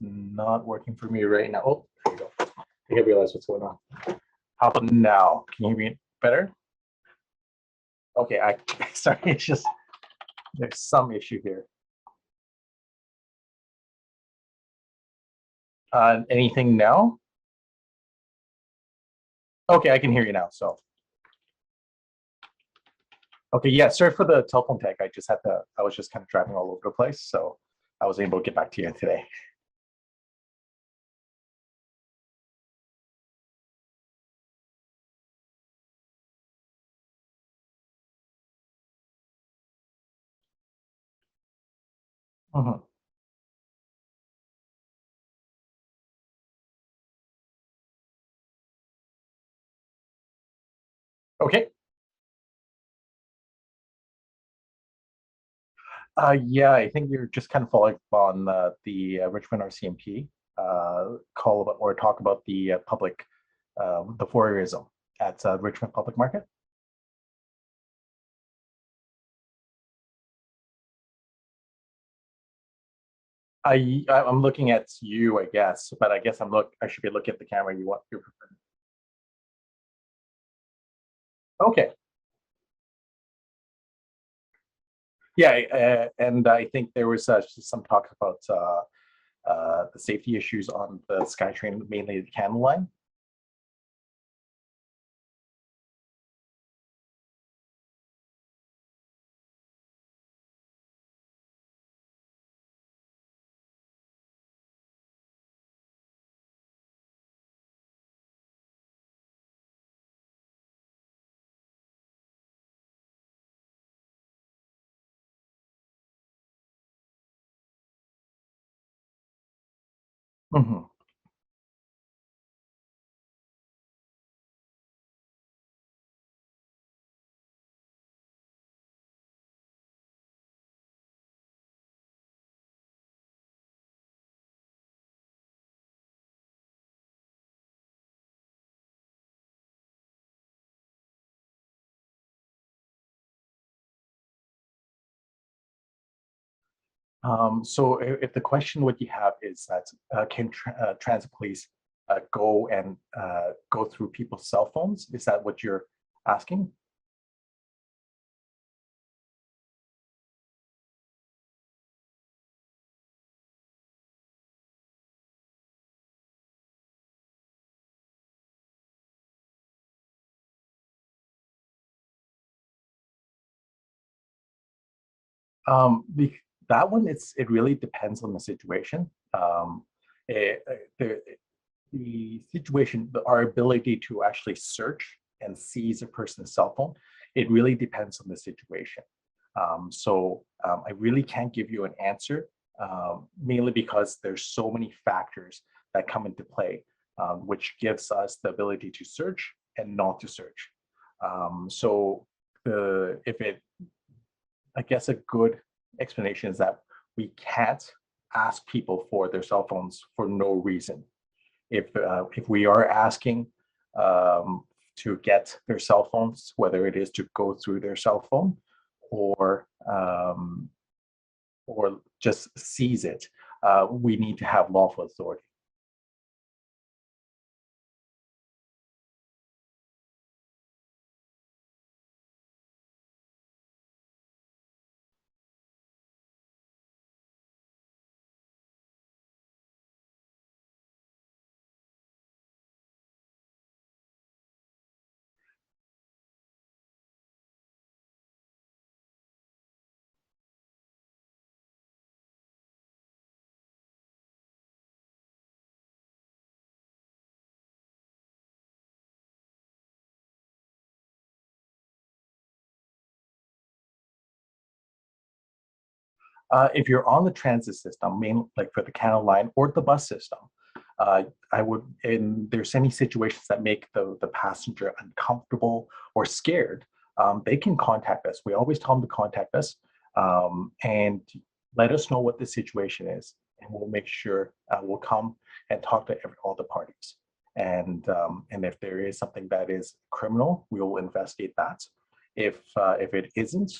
It's not working for me right now. Oh, there you go. I think I realize what's going on. How about now? Can you hear me better? Okay, sorry, it's just there's some issue here. Anything now? Okay, I can hear you now. So, okay, yeah. Sorry for the telephone tag. I was just kind of driving all over the place, so I was able to get back to you today. Mhm. Okay. Yeah, I think you're just kind of following up on the Richmond RCMP call about or talk about the public, the voyeurism at Richmond Public Market. I'm looking at you, I guess, but I guess I should be looking at the camera. You want your okay. Yeah, and I think there was some talk about the safety issues on the SkyTrain, mainly the Canada Line. Mhm. So if the question what you have is that can transit police go and go through people's cell phones? Is that what you're asking? That one, it really depends on the situation. The, the situation, our ability to actually search and seize a person's cell phone, it really depends on the situation. I really can't give you an answer, mainly because there's so many factors that come into play, which gives us the ability to search and not to search. So if it I guess a good explanation is that we can't ask people for their cell phones for no reason. If we are asking to get their cell phones, whether it is to go through their cell phone or or just seize it, we need to have lawful authority. If you're on the transit system, like for the Canada Line or the bus system, uh, I would, and there's any situations that make the passenger uncomfortable or scared, they can contact us. We always tell them to contact us and let us know what the situation is, and we'll make sure we'll come and talk to all the parties. And if there is something that is criminal, we will investigate that. If it isn't,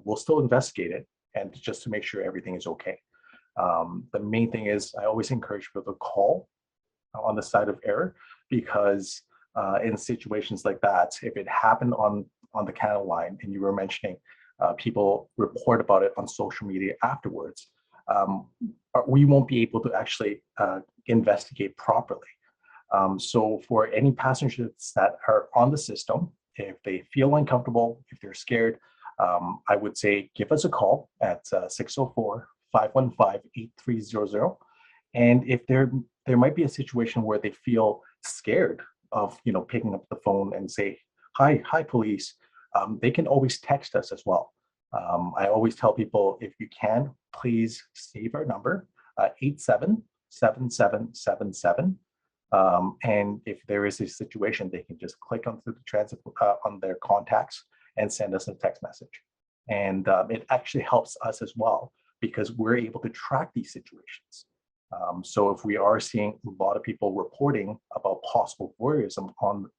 we'll still investigate it and just to make sure everything is okay. The main thing is I always encourage people to call on the side of error, because in situations like that, if it happened on the Canada line and you were mentioning people report about it on social media afterwards, um, we won't be able to actually investigate properly. So for any passengers that are on the system, if they feel uncomfortable, if they're scared, I would say give us a call at 604-515-8300. And if there might be a situation where they feel scared of picking up the phone and say, hi police, they can always text us as well. I always tell people, if you can, please save our number, 877777. And if there is a situation, they can just click onto the transit on their contacts and send us a text message. And it actually helps us as well, because we're able to track these situations. So if we are seeing a lot of people reporting about possible voyeurism on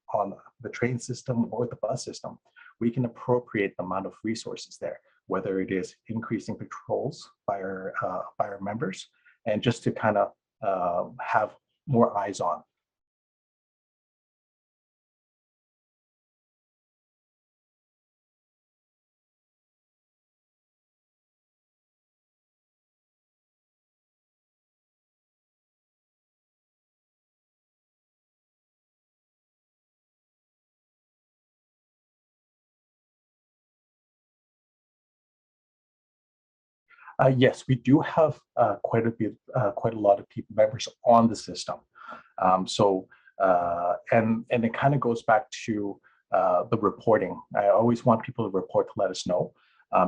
the train system or the bus system, we can appropriate the amount of resources there, whether it is increasing patrols by our members, and just to kind of have more eyes on. Yes, we do have quite a lot of people members on the system. And it kind of goes back to the reporting. I always want people to report to let us know,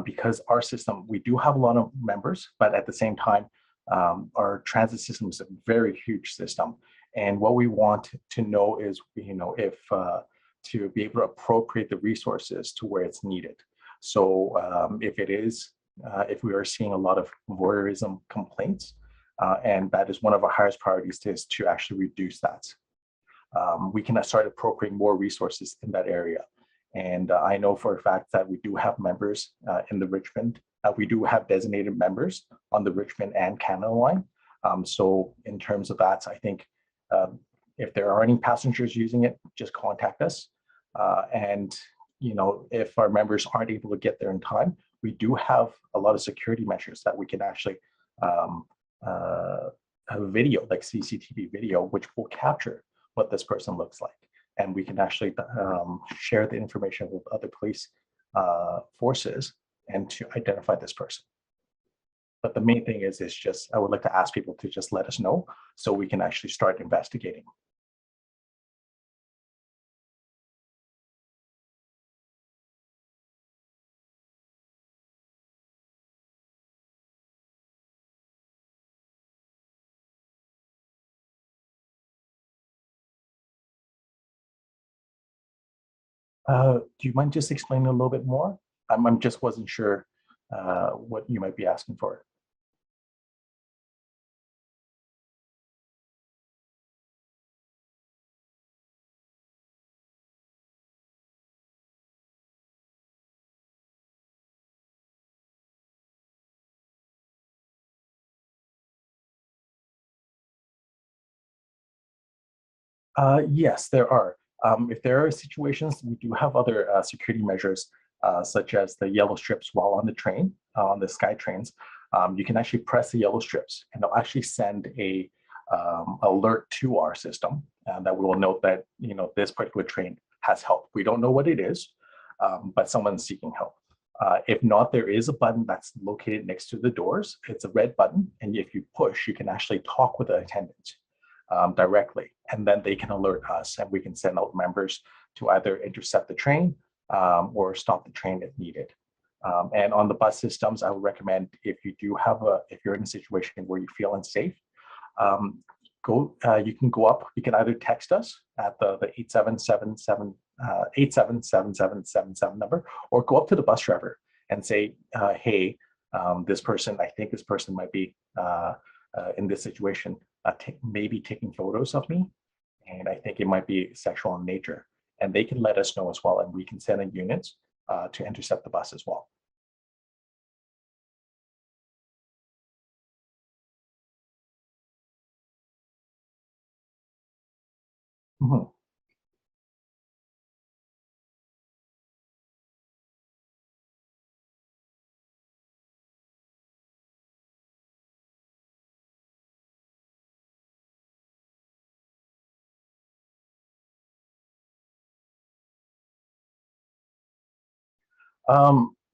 because our system, we do have a lot of members, but at the same time, our transit system is a very huge system. And what we want to know is, if to be able to appropriate the resources to where it's needed. So if we are seeing a lot of voyeurism complaints, and that is one of our highest priorities, is to actually reduce that. We can start appropriating more resources in that area. And I know for a fact that we do have members in the Richmond. We do have designated members on the Richmond and Canada line. So in terms of that, I think if there are any passengers using it, just contact us. And if our members aren't able to get there in time, we do have a lot of security measures that we can actually have a video, like CCTV video, which will capture what this person looks like. And we can actually share the information with other police forces and to identify this person. But the main thing is just, I would like to ask people to just let us know so we can actually start investigating. Do you mind just explaining a little bit more? I'm just wasn't sure what you might be asking for. Yes, there are. If there are situations, we do have other security measures, such as the yellow strips while on the train, on the Sky trains. You can actually press the yellow strips, and they'll actually send a alert to our system, and that will note that this particular train has help. We don't know what it is, but someone's seeking help. If not, there is a button that's located next to the doors. It's a red button, and if you push, you can actually talk with the attendant directly, and then they can alert us, and we can send out members to either intercept the train or stop the train if needed. And on the bus systems, I would recommend, if you're in a situation where you feel unsafe, you can go up. You can either text us at the 877777 number, or go up to the bus driver and say, hey, I think this person might be in this situation, maybe taking photos of me, and I think it might be sexual in nature. And they can let us know as well, and we can send in units to intercept the bus as well. Mhm.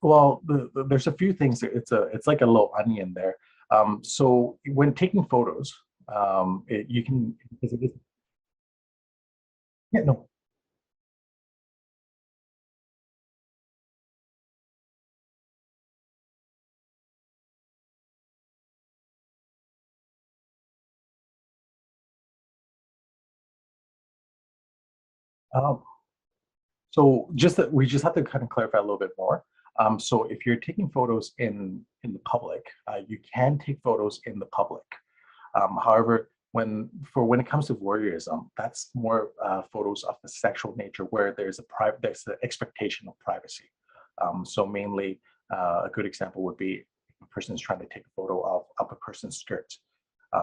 Well, there's a few things. It's like a little onion there. So when taking photos, you can because it is, yeah, no. Um, so just that we just have to kind of clarify a little bit more. So if you're taking photos in the public, you can take photos in the public. However, when it comes to voyeurism, that's more photos of the sexual nature where there's the expectation of privacy. So mainly, a good example would be a person is trying to take a photo of a person's skirt.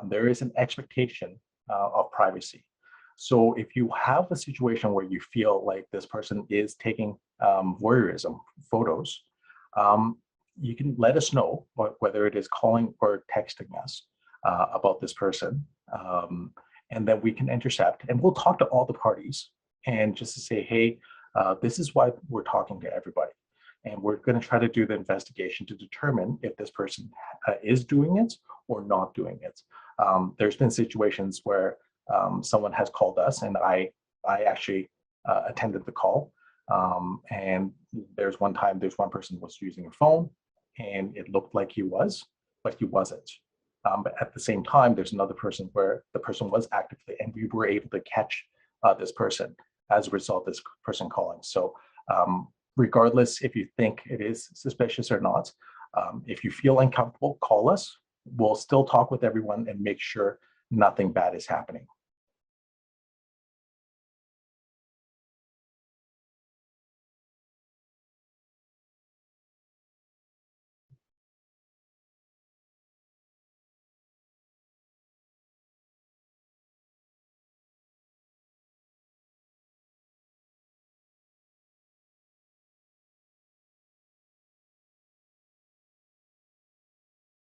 There is an expectation of privacy. So if you have a situation where you feel like this person is taking voyeurism photos, um, you can let us know whether it is calling or texting us about this person. And then we can intercept and we'll talk to all the parties and just to say, hey, this is why we're talking to everybody. And we're going to try to do the investigation to determine if this person is doing it or not doing it. There's been situations where someone has called us and I actually attended the call. And there's one person was using a phone and it looked like he was, but he wasn't. But at the same time, there's another person where the person was actively, and we were able to catch this person as a result of this person calling. So, regardless if you think it is suspicious or not, if you feel uncomfortable, call us. We'll still talk with everyone and make sure nothing bad is happening.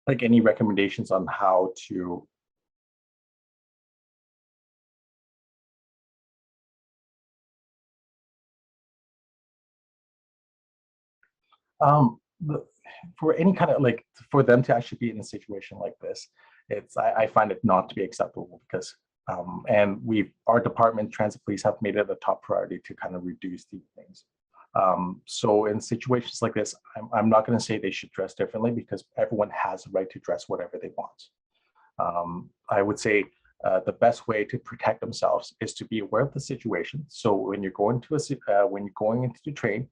Like any recommendations on how to the, for any kind of like for them to actually be in a situation like this, I find it not to be acceptable because and our department transit police have made it a top priority to kind of reduce these things. So in situations like this, I'm not going to say they should dress differently because everyone has the right to dress whatever they want. I would say the best way to protect themselves is to be aware of the situation. So when you're going to when you're going into the train,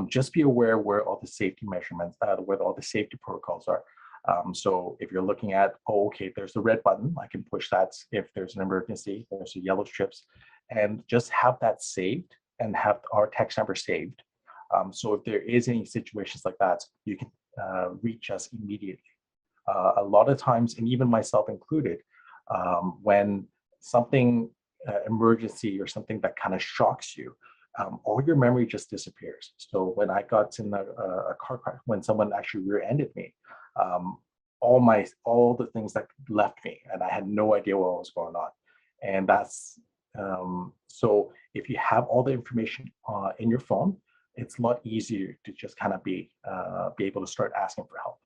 just be aware where all the safety measurements, where all the safety protocols are. So if you're looking at, oh, okay, there's the red button, I can push that if there's an emergency. There's the yellow strips, and just have that saved and have our text number saved. So if there is any situations like that, you can reach us immediately. A lot of times, and even myself included, when something emergency or something that kind of shocks you, all your memory just disappears. So when I got in a car crash, when someone actually rear-ended me, um, all the things that left me, and I had no idea what was going on. And that's so if you have all the information in your phone, it's a lot easier to just kind of be able to start asking for help.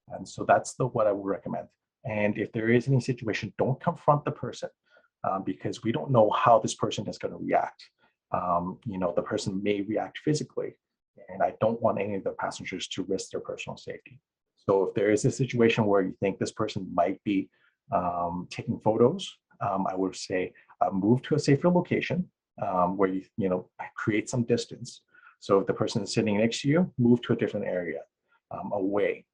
And so that's what I would recommend. And if there is any situation, don't confront the person because we don't know how this person is going to react. The person may react physically, and I don't want any of the passengers to risk their personal safety. So if there is a situation where you think this person might be taking photos, I would say move to a safer location where create some distance. So if the person is sitting next to you, move to a different area away.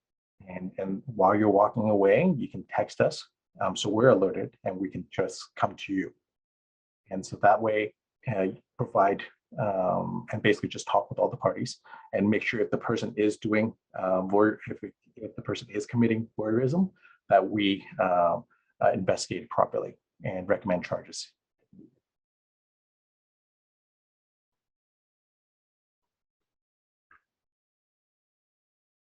And while you're walking away, you can text us. So we're alerted and we can just come to you. And so that way, provide and basically just talk with all the parties and make sure if the person is doing if the person is committing voyeurism, that we investigate properly and recommend charges.